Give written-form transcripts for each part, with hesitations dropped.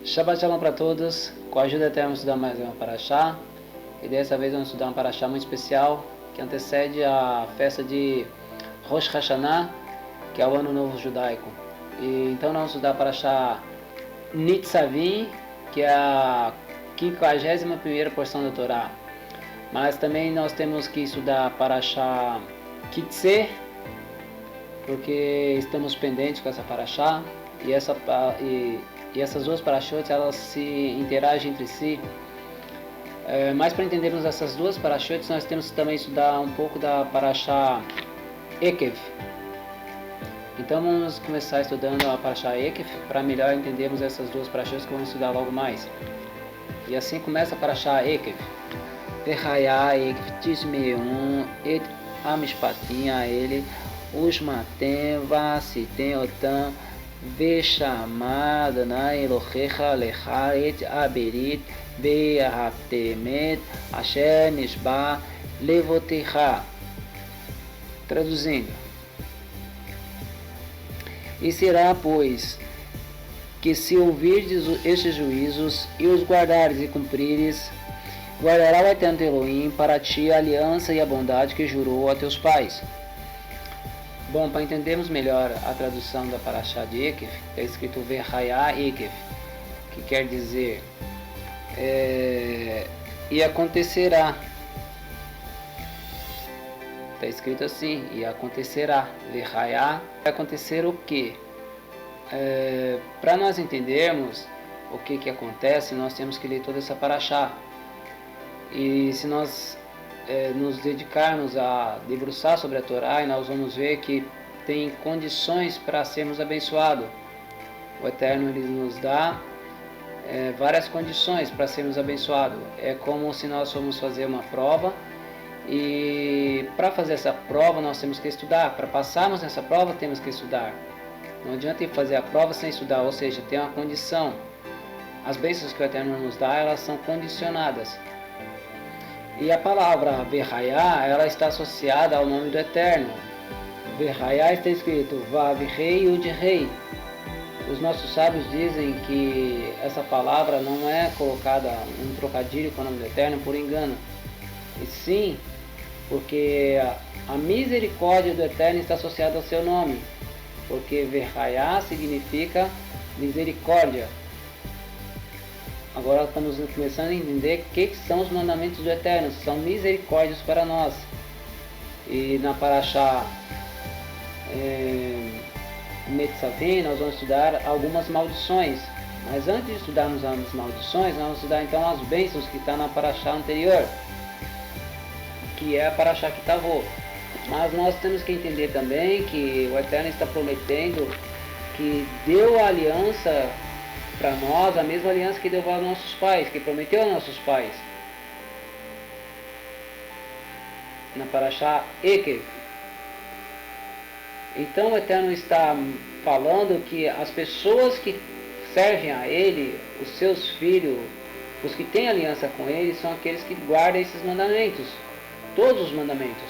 Shabbat Shalom para todos, com a ajuda eterna vamos estudar mais uma paraxá, e dessa vez vamos estudar uma paraxá muito especial, que antecede a festa de Rosh Hashanah, que é o Ano Novo Judaico. E então nós vamos estudar a paraxá Nitzavim, que é a 51ª porção da Torá. Mas também nós temos que estudar a paraxá Kitzer, porque estamos pendentes com essa paraxá, e essas duas parashot, elas se interagem entre si. Mas para entendermos essas duas parashot, nós temos que também estudar um pouco da parashá Ekev. Então vamos começar estudando a parashá Ekev, para melhor entendermos essas duas parashot que vamos estudar logo mais. E assim começa a parashá Ekev. Verhaya Ekev Tismeun et Amishpatim Aele Usmatem Vasitem Otam Veshamad na Elohecha Lecharet Aberit Be'ahatemet Asher Nishba Levotecha. Traduzindo: e será, pois, que se ouvirdes estes juízos e os guardares e cumprires, guardará o Eterno Elohim para ti a aliança e a bondade que jurou a teus pais. Bom, para entendermos melhor a tradução da parashá de Ekev, está escrito Verhaya Ekev, que quer dizer e acontecerá. Está escrito assim, e acontecerá. Verhaya, vai acontecer o quê? Para nós entendermos o que acontece, nós temos que ler toda essa parashá. E se nós nos dedicarmos a debruçar sobre a Torá, e nós vamos ver que tem condições para sermos abençoados. O Eterno ele nos dá várias condições para sermos abençoados. É como se nós formos fazer uma prova, e para fazer essa prova nós temos que estudar. Para passarmos nessa prova temos que estudar. Não adianta ir fazer a prova sem estudar, ou seja, tem uma condição. As bênçãos que o Eterno nos dá, elas são condicionadas. E a palavra Verhaya, ela está associada ao nome do Eterno. Verhaya está escrito Vav Rei Yud Rei. Os nossos sábios dizem que essa palavra não é colocada um trocadilho com o nome do Eterno por engano, e sim porque a misericórdia do Eterno está associada ao seu nome, porque Verhaya significa misericórdia. Agora estamos começando a entender o que são os mandamentos do Eterno. São misericórdias para nós. E na parashá Nitzavim nós vamos estudar algumas maldições. Mas antes de estudarmos as maldições, nós vamos estudar então as bênçãos que está na parashá anterior, que é a parashá Kitavot. Mas nós temos que entender também que o Eterno está prometendo que deu a aliança para nós, a mesma aliança que deu aos nossos pais, que prometeu aos nossos pais. Na parashá Ekev. Então o Eterno está falando que as pessoas que servem a Ele, os seus filhos, os que têm aliança com Ele, são aqueles que guardam esses mandamentos. Todos os mandamentos,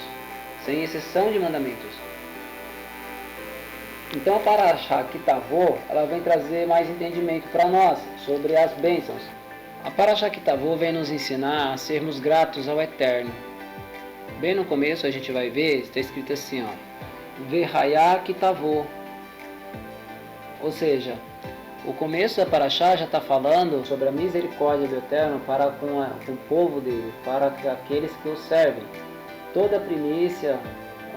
sem exceção de mandamentos. Então a parashá Kitavot, ela vem trazer mais entendimento para nós sobre as bênçãos. A parashá Kitavot vem nos ensinar a sermos gratos ao Eterno. Bem no começo a gente vai ver, está escrito assim, ó, Verhaya Kitavot. Ou seja, o começo da parashá já está falando sobre a misericórdia do Eterno para com o povo dele, para aqueles que o servem. Toda a primícia,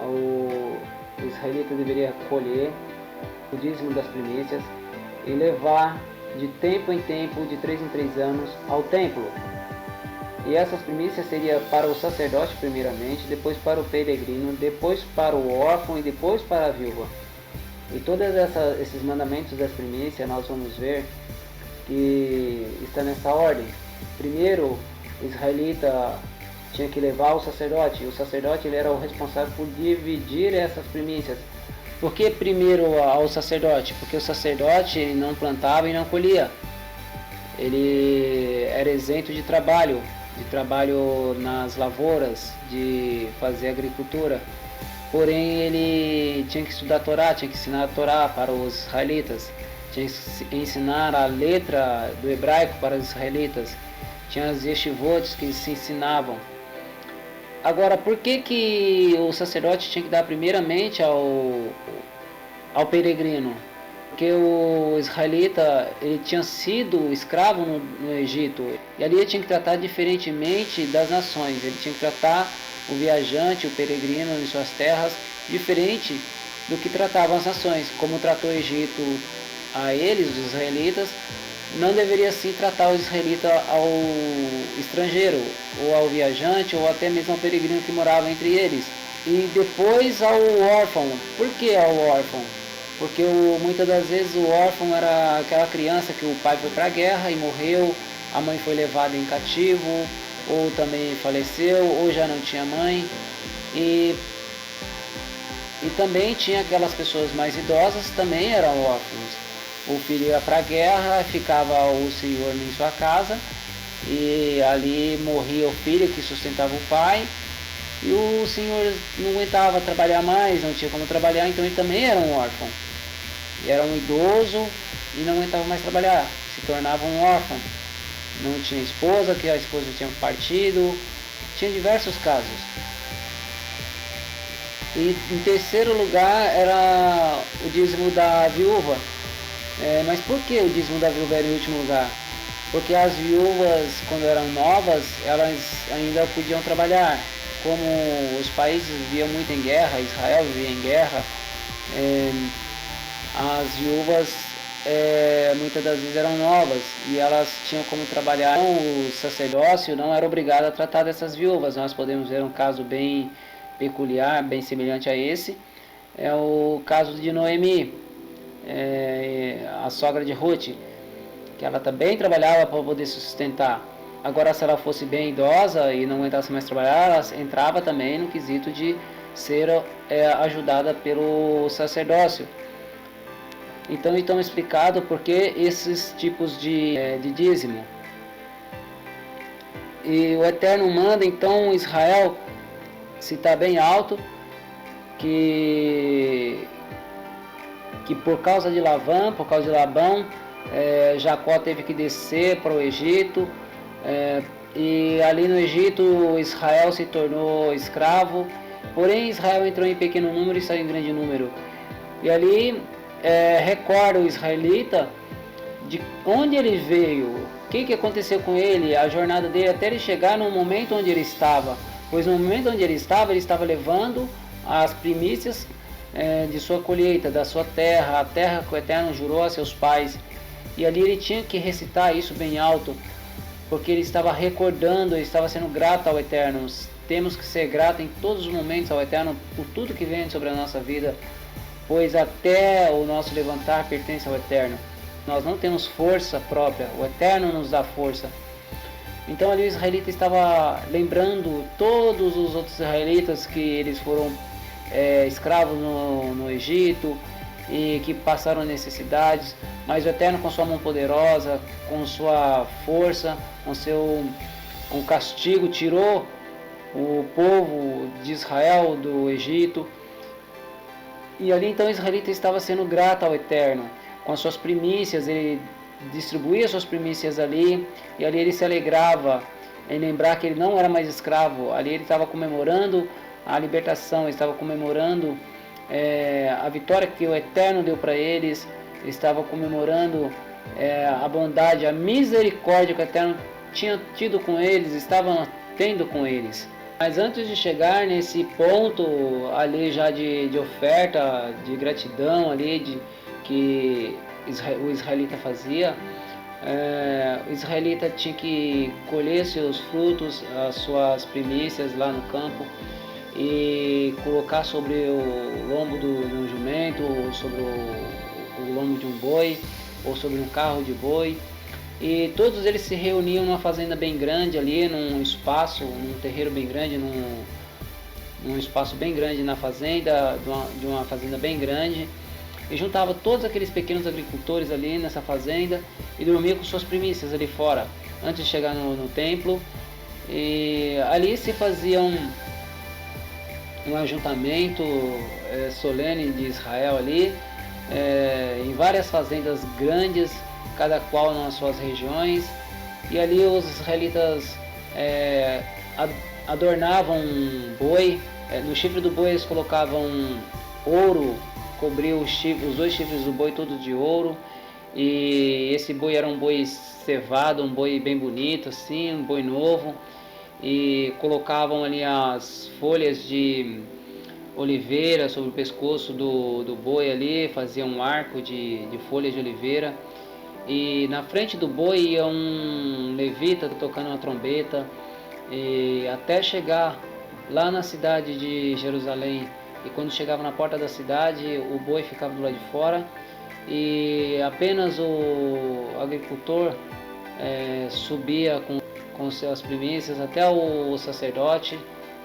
o israelita deveria colher o dízimo das primícias e levar de tempo em tempo, de 3 em 3 anos, ao templo. E essas primícias seriam para o sacerdote primeiramente, depois para o peregrino, depois para o órfão e depois para a viúva. E todos esses mandamentos das primícias nós vamos ver que está nessa ordem. Primeiro, o israelita tinha que levar o sacerdote, e o sacerdote ele era o responsável por dividir essas primícias. Por que primeiro ao sacerdote? Porque o sacerdote ele não plantava e não colhia. Ele era isento de trabalho nas lavouras, de fazer agricultura. Porém, ele tinha que estudar a Torá, tinha que ensinar a Torá para os israelitas, tinha que ensinar a letra do hebraico para os israelitas, tinha as yeshivotes que se ensinavam. Agora, por que o sacerdote tinha que dar primeiramente ao peregrino? Porque o israelita ele tinha sido escravo no Egito, e ali ele tinha que tratar diferentemente das nações, ele tinha que tratar o viajante, o peregrino em suas terras, diferente do que tratavam as nações. Como tratou o Egito a eles, os israelitas, não deveria assim tratar o israelita ao estrangeiro, ou ao viajante, ou até mesmo ao peregrino que morava entre eles. E depois ao órfão. Por que ao órfão? Porque muitas das vezes o órfão era aquela criança que o pai foi para a guerra e morreu, a mãe foi levada em cativo, ou também faleceu, ou já não tinha mãe. E também tinha aquelas pessoas mais idosas, também eram órfãos. O filho ia para a guerra, ficava o senhor em sua casa, e ali morria o filho que sustentava o pai, e o senhor não aguentava trabalhar mais, não tinha como trabalhar, então ele também era um órfão. E era um idoso e não aguentava mais trabalhar, se tornava um órfão. Não tinha esposa, que a esposa tinha partido, tinha diversos casos. E em terceiro lugar era o dízimo da viúva. Mas por que o dízimo da viúva era em último lugar? Porque as viúvas, quando eram novas, elas ainda podiam trabalhar. Como os países viviam muito em guerra, Israel vivia em guerra, as viúvas muitas das vezes eram novas e elas tinham como trabalhar. Então, o sacerdócio não era obrigado a tratar dessas viúvas. Nós podemos ver um caso bem peculiar, bem semelhante a esse, é o caso de Noemi, a sogra de Ruth, que ela também trabalhava para poder sustentar. Agora, se ela fosse bem idosa e não aguentasse mais trabalhar, ela entrava também no quesito de ser ajudada pelo sacerdócio. Então, estão explicado por que esses tipos de dízimo. E o Eterno manda, então, Israel citar bem alto que por causa de Labão, Jacó teve que descer para o Egito, e ali no Egito Israel se tornou escravo, porém Israel entrou em pequeno número e saiu em grande número. E ali recorda o israelita de onde ele veio, o que aconteceu com ele, a jornada dele até ele chegar no momento onde ele estava. Pois no momento onde ele estava levando as primícias de sua colheita, da sua terra, a terra que o Eterno jurou a seus pais. E ali ele tinha que recitar isso bem alto, porque ele estava recordando, ele estava sendo grato ao Eterno. Temos que ser gratos em todos os momentos ao Eterno por tudo que vem sobre a nossa vida, pois até o nosso levantar pertence ao Eterno. Nós não temos força própria, o Eterno nos dá força. Então ali o israelita estava lembrando todos os outros israelitas que eles foram escravos no Egito e que passaram necessidades, mas o Eterno com sua mão poderosa, com sua força, com castigo, tirou o povo de Israel do Egito. E ali então o israelita estava sendo grato ao Eterno, com as suas primícias, ele distribuía suas primícias ali, e ali ele se alegrava em lembrar que ele não era mais escravo. Ali ele estava comemorando a libertação, ele estava comemorando a vitória que o Eterno deu para eles, ele estava comemorando a bondade, a misericórdia que o Eterno tinha tido com eles, estava tendo com eles. Mas antes de chegar nesse ponto ali já de oferta, de gratidão ali, que o israelita fazia, o israelita tinha que colher seus frutos, as suas primícias lá no campo e colocar sobre o lombo de um jumento, ou sobre o lombo de um boi, ou sobre um carro de boi. E todos eles se reuniam numa fazenda bem grande ali, num espaço, num terreiro bem grande, num espaço bem grande na fazenda, de uma fazenda bem grande, e juntava todos aqueles pequenos agricultores ali nessa fazenda e dormia com suas primícias ali fora, antes de chegar no templo. E ali se fazia um ajuntamento solene de Israel ali, em várias fazendas grandes, cada qual nas suas regiões, e ali os israelitas adornavam um boi, no chifre do boi eles colocavam ouro, cobriu os dois chifres do boi todos de ouro, e esse boi era um boi cevado, um boi bem bonito assim, um boi novo, e colocavam ali as folhas de oliveira sobre o pescoço do boi ali, faziam um arco de folhas de oliveira, e na frente do boi ia um levita tocando uma trombeta, e até chegar lá na cidade de Jerusalém. E quando chegava na porta da cidade, o boi ficava do lado de fora e apenas o agricultor subia com suas primícias até o sacerdote,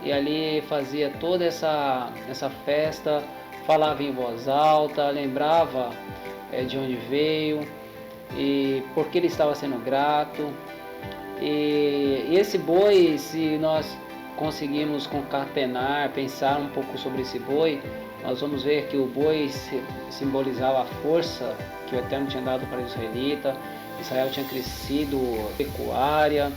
e ali fazia toda essa festa, falava em voz alta, lembrava de onde veio e por que ele estava sendo grato. E esse boi, se nós conseguimos concatenar, pensar um pouco sobre esse boi, nós vamos ver que o boi simbolizava a força que o Eterno tinha dado para o israelita. Israel tinha crescido pecuária,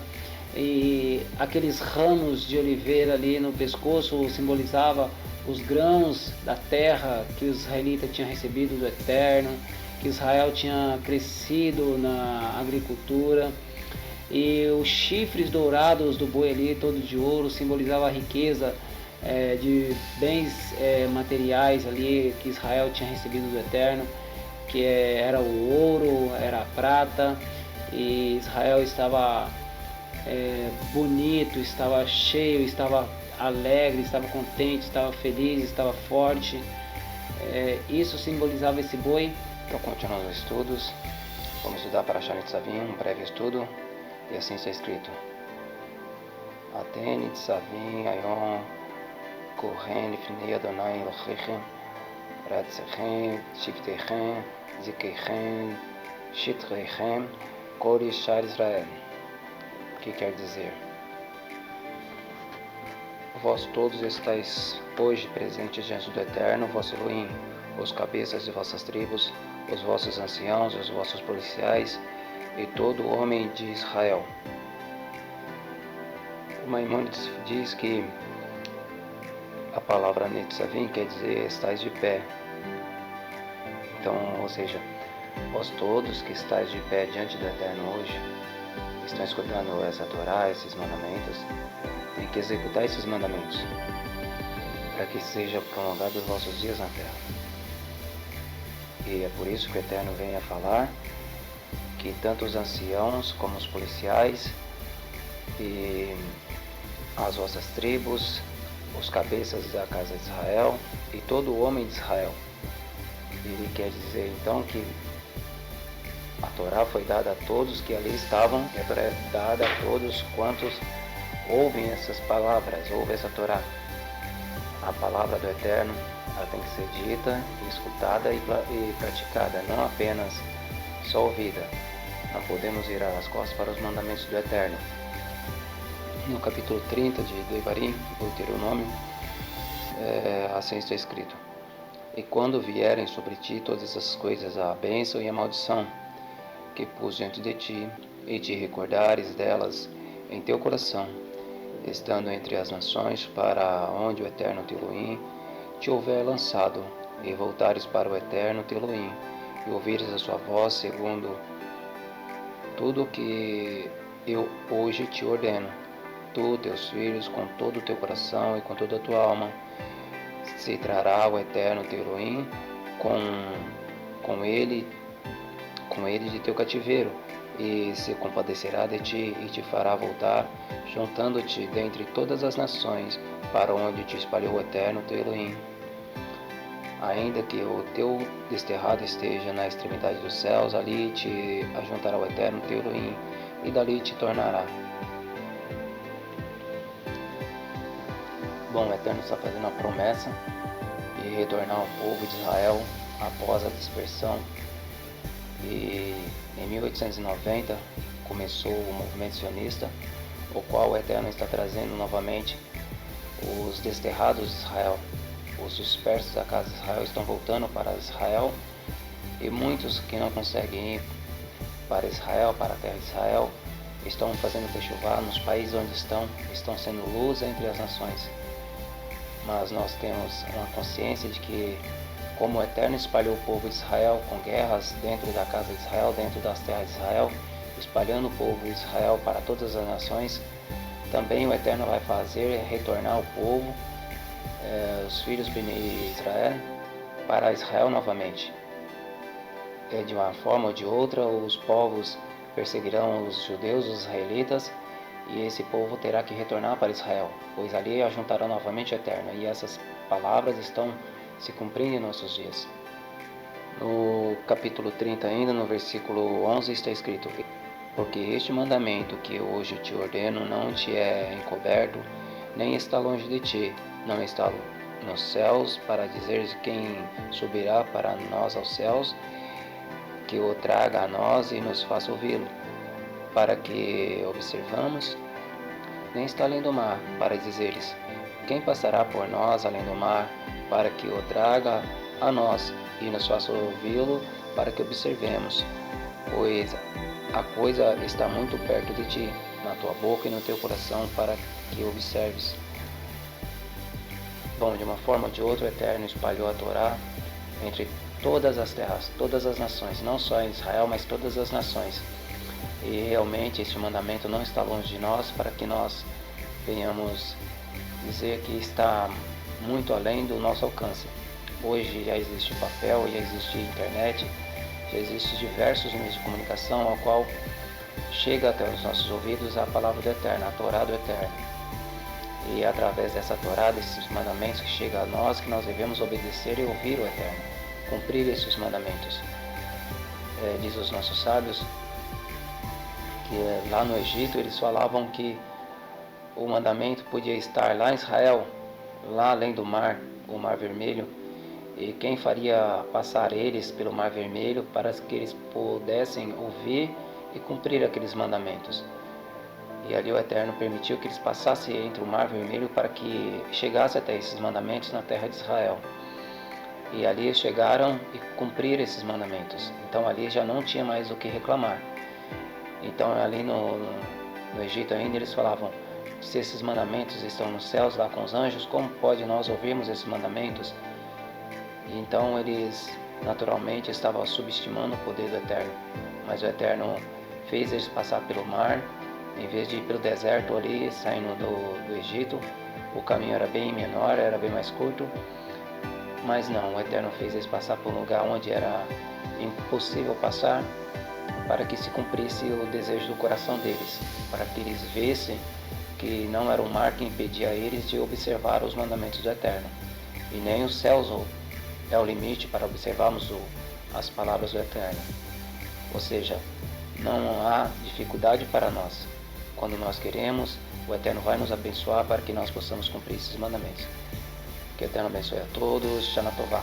e aqueles ramos de oliveira ali no pescoço simbolizava os grãos da terra que o israelita tinha recebido do Eterno, que Israel tinha crescido na agricultura. E os chifres dourados do boi ali, todo de ouro, simbolizava a riqueza de bens materiais ali que Israel tinha recebido do Eterno, que era o ouro, era a prata, e Israel estava bonito, estava cheio, estava alegre, estava contente, estava feliz, estava forte. Isso simbolizava esse boi. Então, continuando os estudos, vamos estudar para Parashat Nitzavim, um breve estudo, e assim está escrito: Aten Nitzavim Ayom Kohen Lifnei Adonai Elohechem Ratzechem Shiftechem Zikeichem Shitreichem Kol Yishar Israel. O que quer dizer? Vós todos estáis hoje presentes diante do Eterno, vosso Elohim, os cabeças de vossas tribos, os vossos anciãos, os vossos policiais e todo homem de Israel. O Maimônides diz que a palavra Nitzavim quer dizer estáis de pé. Então, ou seja, vós todos que estáis de pé diante do Eterno hoje, estão escutando essa Torá, esses mandamentos, tem que executar esses mandamentos, para que seja prolongado os vossos dias na terra. E é por isso que o Eterno vem a falar que tanto os anciãos como os policiais e as vossas tribos, os cabeças da casa de Israel e todo o homem de Israel. Ele quer dizer então que a Torá foi dada a todos que ali estavam, e a Torá é dada a todos quantos ouvem essas palavras, ouvem essa Torá. A palavra do Eterno, ela tem que ser dita, escutada e praticada, não apenas só ouvida. Não podemos virar as costas para os mandamentos do Eterno. No capítulo 30 de Devarim, Deuteronômio, assim está escrito: E quando vierem sobre ti todas essas coisas, a bênção e a maldição, que pus diante de ti, e te recordares delas em teu coração, estando entre as nações, para onde o Eterno teu Elohim te houver lançado, e voltares para o Eterno teu Elohim, e ouvires a sua voz segundo tudo o que eu hoje te ordeno, tu, teus filhos, com todo o teu coração e com toda a tua alma, se trará o Eterno teu Elohim com ele de teu cativeiro, e se compadecerá de ti, e te fará voltar, juntando-te dentre todas as nações, para onde te espalhou o Eterno teu Elohim. Ainda que o teu desterrado esteja na extremidade dos céus, ali te ajuntará o Eterno teu Elohim, e dali te tornará. Bom, o Eterno está fazendo a promessa de retornar ao povo de Israel após a dispersão. E em 1890 começou o movimento sionista, o qual o Eterno está trazendo novamente os desterrados de Israel. Os dispersos da casa de Israel estão voltando para Israel, e muitos que não conseguem ir para Israel, para a terra de Israel, estão fazendo techuvá nos países onde estão sendo luz entre as nações. Mas nós temos uma consciência de que, como o Eterno espalhou o povo de Israel com guerras dentro da casa de Israel, dentro das terras de Israel, espalhando o povo de Israel para todas as nações, também o Eterno vai fazer retornar o povo, os filhos de Israel, para Israel novamente. De uma forma ou de outra, os povos perseguirão os judeus, os israelitas, e esse povo terá que retornar para Israel, pois ali ajuntarão novamente o Eterno. E essas palavras estão se cumprindo em nossos dias. No capítulo 30 ainda, no versículo 11, está escrito: porque este mandamento que hoje te ordeno não te é encoberto, nem está longe de ti, não está nos céus, para dizeres quem subirá para nós aos céus, que o traga a nós e nos faça ouvi-lo, para que observamos, nem está além do mar, para dizeres quem passará por nós além do mar, para que o traga a nós e nos faça ouvi-lo, para que observemos, pois a coisa está muito perto de ti, na tua boca e no teu coração, para que observes. Bom, de uma forma ou de outra, o Eterno espalhou a Torá entre todas as terras, todas as nações, não só em Israel, mas todas as nações. E realmente este mandamento não está longe de nós, para que nós venhamos dizer que está muito além do nosso alcance. Hoje já existe papel, já existe internet, já existem diversos meios de comunicação ao qual chega até os nossos ouvidos a palavra do Eterno, a Torá do Eterno. E através dessa Torá, desses mandamentos que chegam a nós, que nós devemos obedecer e ouvir o Eterno, cumprir esses mandamentos. Diz os nossos sábios que lá no Egito eles falavam que o mandamento podia estar lá em Israel, lá além do mar, o Mar Vermelho, e quem faria passar eles pelo Mar Vermelho para que eles pudessem ouvir e cumprir aqueles mandamentos. E ali o Eterno permitiu que eles passassem entre o Mar Vermelho para que chegasse até esses mandamentos na terra de Israel. E ali eles chegaram e cumpriram esses mandamentos. Então ali já não tinha mais o que reclamar. Então ali no Egito ainda eles falavam: se esses mandamentos estão nos céus lá com os anjos, como pode nós ouvirmos esses mandamentos? E então eles naturalmente estavam subestimando o poder do Eterno. Mas o Eterno fez eles passar pelo mar, em vez de ir pelo deserto ali, saindo do Egito. O caminho era bem menor, era bem mais curto. Mas não, o Eterno fez eles passar por um lugar onde era impossível passar, para que se cumprisse o desejo do coração deles, para que eles vissem que não era o mar que impedia eles de observar os mandamentos do Eterno, e nem os céus é o limite para observarmos as palavras do Eterno. Ou seja, não há dificuldade para nós. Quando nós queremos, o Eterno vai nos abençoar para que nós possamos cumprir esses mandamentos. Que o Eterno abençoe a todos. Shana Tová.